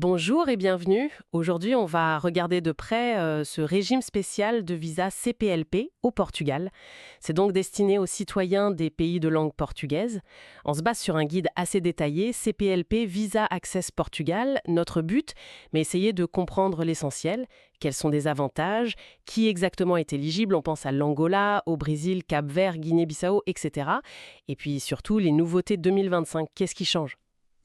Bonjour et bienvenue. Aujourd'hui, on va regarder de près ce régime spécial de visa CPLP au Portugal. C'est donc destiné aux citoyens des pays de langue portugaise. On se base sur un guide assez détaillé, CPLP Visa Access Portugal. Notre but, mais essayer de comprendre l'essentiel. Quels sont des avantages? Qui exactement est éligible? On pense à l'Angola, au Brésil, Cap-Vert, Guinée-Bissau, etc. Et puis surtout, les nouveautés 2025. Qu'est-ce qui change?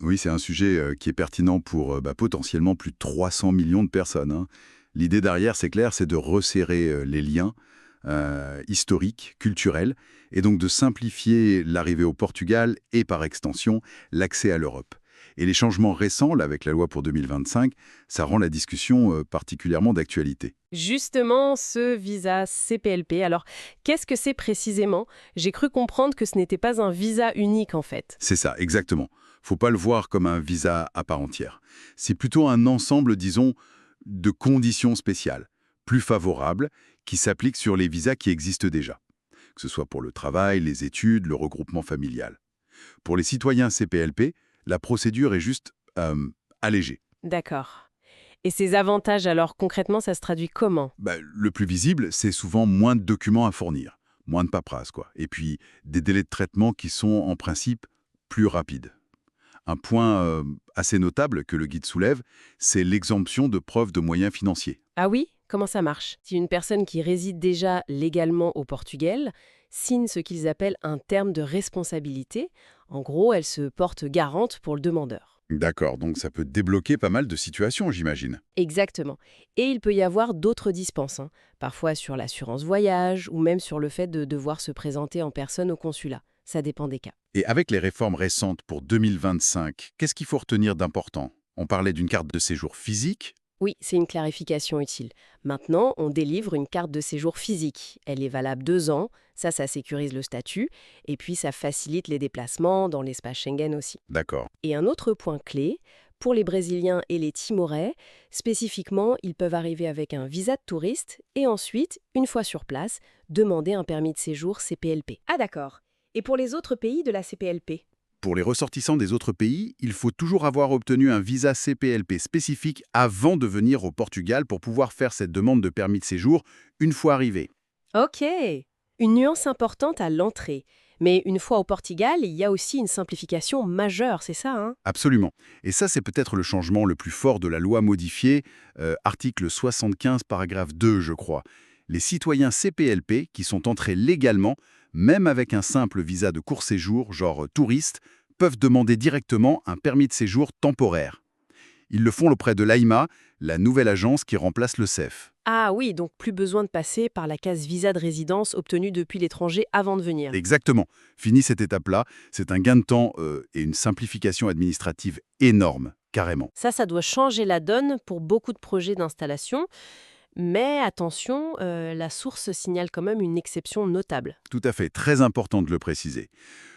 Oui, c'est un sujet qui est pertinent pour potentiellement plus de 300 millions de personnes, hein. L'idée derrière, c'est clair, c'est de resserrer les liens historiques, culturels, et donc de simplifier l'arrivée au Portugal et par extension l'accès à l'Europe. Et les changements récents, là, avec la loi pour 2025, ça rend la discussion particulièrement d'actualité. Justement, ce visa CPLP. Alors, qu'est-ce que c'est précisément? J'ai cru comprendre que ce n'était pas un visa unique en fait. C'est ça, exactement. Faut pas le voir comme un visa à part entière. C'est plutôt un ensemble, disons, de conditions spéciales, plus favorables, qui s'appliquent sur les visas qui existent déjà, que ce soit pour le travail, les études, le regroupement familial. Pour les citoyens CPLP, la procédure est juste allégée. D'accord. Et ces avantages, alors concrètement, ça se traduit comment? Le plus visible, c'est souvent moins de documents à fournir, moins de paperasse, quoi. Et puis, des délais de traitement qui sont, en principe, plus rapides. Un point assez notable que le guide soulève, c'est l'exemption de preuve de moyens financiers. Ah oui? Comment ça marche? Si une personne qui réside déjà légalement au Portugal signe ce qu'ils appellent un terme de responsabilité, en gros, elle se porte garante pour le demandeur. D'accord, donc ça peut débloquer pas mal de situations, j'imagine. Exactement. Et il peut y avoir d'autres dispenses, hein, parfois sur l'assurance voyage ou même sur le fait de devoir se présenter en personne au consulat. Ça dépend des cas. Et avec les réformes récentes pour 2025, qu'est-ce qu'il faut retenir d'important? On parlait d'une carte de séjour physique. Oui, c'est une clarification utile. Maintenant, on délivre une carte de séjour physique. Elle est valable 2 ans, ça sécurise le statut, et puis ça facilite les déplacements dans l'espace Schengen aussi. D'accord. Et un autre point clé, pour les Brésiliens et les Timorais, spécifiquement, ils peuvent arriver avec un visa de touriste et ensuite, une fois sur place, demander un permis de séjour CPLP. Ah d'accord. Et pour les autres pays de la CPLP? Pour les ressortissants des autres pays, il faut toujours avoir obtenu un visa CPLP spécifique avant de venir au Portugal pour pouvoir faire cette demande de permis de séjour une fois arrivé. Ok. Une nuance importante à l'entrée. Mais une fois au Portugal, il y a aussi une simplification majeure, c'est ça, hein? Absolument. Et ça, c'est peut-être le changement le plus fort de la loi modifiée, article 75, paragraphe 2, je crois. Les citoyens CPLP qui sont entrés légalement, même avec un simple visa de court séjour, genre touriste, peuvent demander directement un permis de séjour temporaire. Ils le font auprès de l'AIMA, la nouvelle agence qui remplace le CEF. Ah oui, donc plus besoin de passer par la case visa de résidence obtenue depuis l'étranger avant de venir. Exactement. Fini cette étape-là, c'est un gain de temps et une simplification administrative énorme, carrément. Ça doit changer la donne pour beaucoup de projets d'installation. Mais attention, la source signale quand même une exception notable. Tout à fait, très important de le préciser.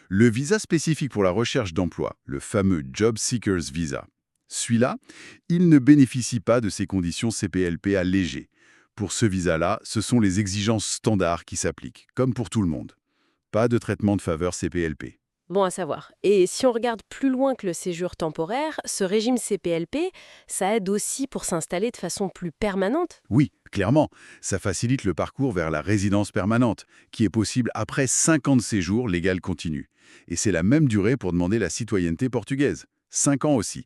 Le visa spécifique pour la recherche d'emploi, le fameux Job Seekers Visa, celui-là, il ne bénéficie pas de ces conditions CPLP allégées. Pour ce visa-là, ce sont les exigences standards qui s'appliquent, comme pour tout le monde. Pas de traitement de faveur CPLP. Bon à savoir. Et si on regarde plus loin que le séjour temporaire, ce régime CPLP, ça aide aussi pour s'installer de façon plus permanente? Oui, clairement, ça facilite le parcours vers la résidence permanente, qui est possible après 5 ans de séjour légal continu. Et c'est la même durée pour demander la citoyenneté portugaise. 5 ans aussi.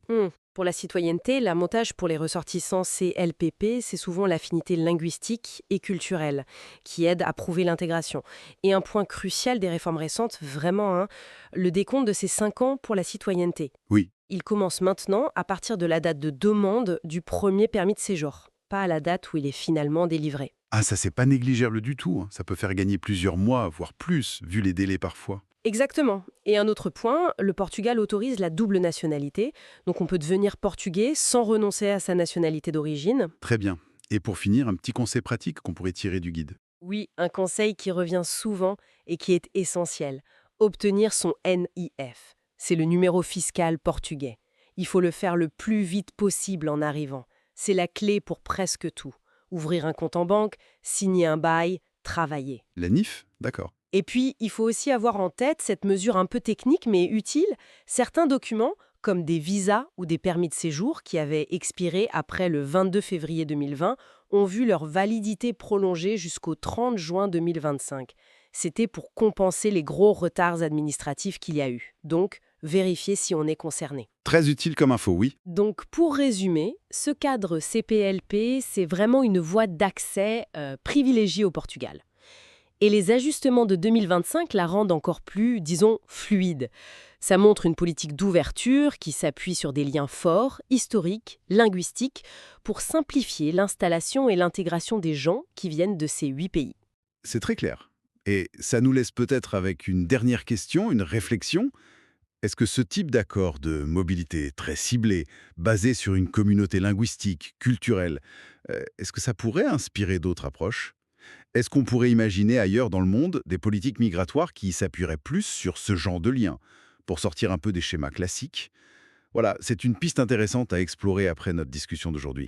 Pour la citoyenneté, l'avantage pour les ressortissants CLPP, c'est souvent l'affinité linguistique et culturelle, qui aide à prouver l'intégration. Et un point crucial des réformes récentes, vraiment, hein, le décompte de ces 5 ans pour la citoyenneté. Oui, Il commence maintenant à partir de la date de demande du premier permis de séjour, pas à la date où il est finalement délivré. ah, ça c'est pas négligeable du tout, hein. Ça peut faire gagner plusieurs mois, voire plus, vu les délais parfois. Exactement. Et un autre point, le Portugal autorise la double nationalité, donc on peut devenir portugais sans renoncer à sa nationalité d'origine. Très bien. Et pour finir, un petit conseil pratique qu'on pourrait tirer du guide. Oui, un conseil qui revient souvent et qui est essentiel. Obtenir son NIF. C'est le numéro fiscal portugais. Il faut le faire le plus vite possible en arrivant. C'est la clé pour presque tout. Ouvrir un compte en banque, signer un bail, travailler. La NIF? D'accord. Et puis, il faut aussi avoir en tête cette mesure un peu technique mais utile. Certains documents, comme des visas ou des permis de séjour qui avaient expiré après le 22 février 2020, ont vu leur validité prolongée jusqu'au 30 juin 2025. C'était pour compenser les gros retards administratifs qu'il y a eu. Donc, vérifier si on est concerné. Très utile comme info, oui. Donc, pour résumer, ce cadre CPLP, c'est vraiment une voie d'accès privilégiée au Portugal. Et les ajustements de 2025 la rendent encore plus, disons, fluide. Ça montre une politique d'ouverture qui s'appuie sur des liens forts, historiques, linguistiques, pour simplifier l'installation et l'intégration des gens qui viennent de ces 8 pays. C'est très clair. Et ça nous laisse peut-être avec une dernière question, une réflexion. Est-ce que ce type d'accord de mobilité très ciblé, basé sur une communauté linguistique, culturelle, est-ce que ça pourrait inspirer d'autres approches? Est-ce qu'on pourrait imaginer ailleurs dans le monde des politiques migratoires qui s'appuieraient plus sur ce genre de lien, pour sortir un peu des schémas classiques? Voilà, c'est une piste intéressante à explorer après notre discussion d'aujourd'hui.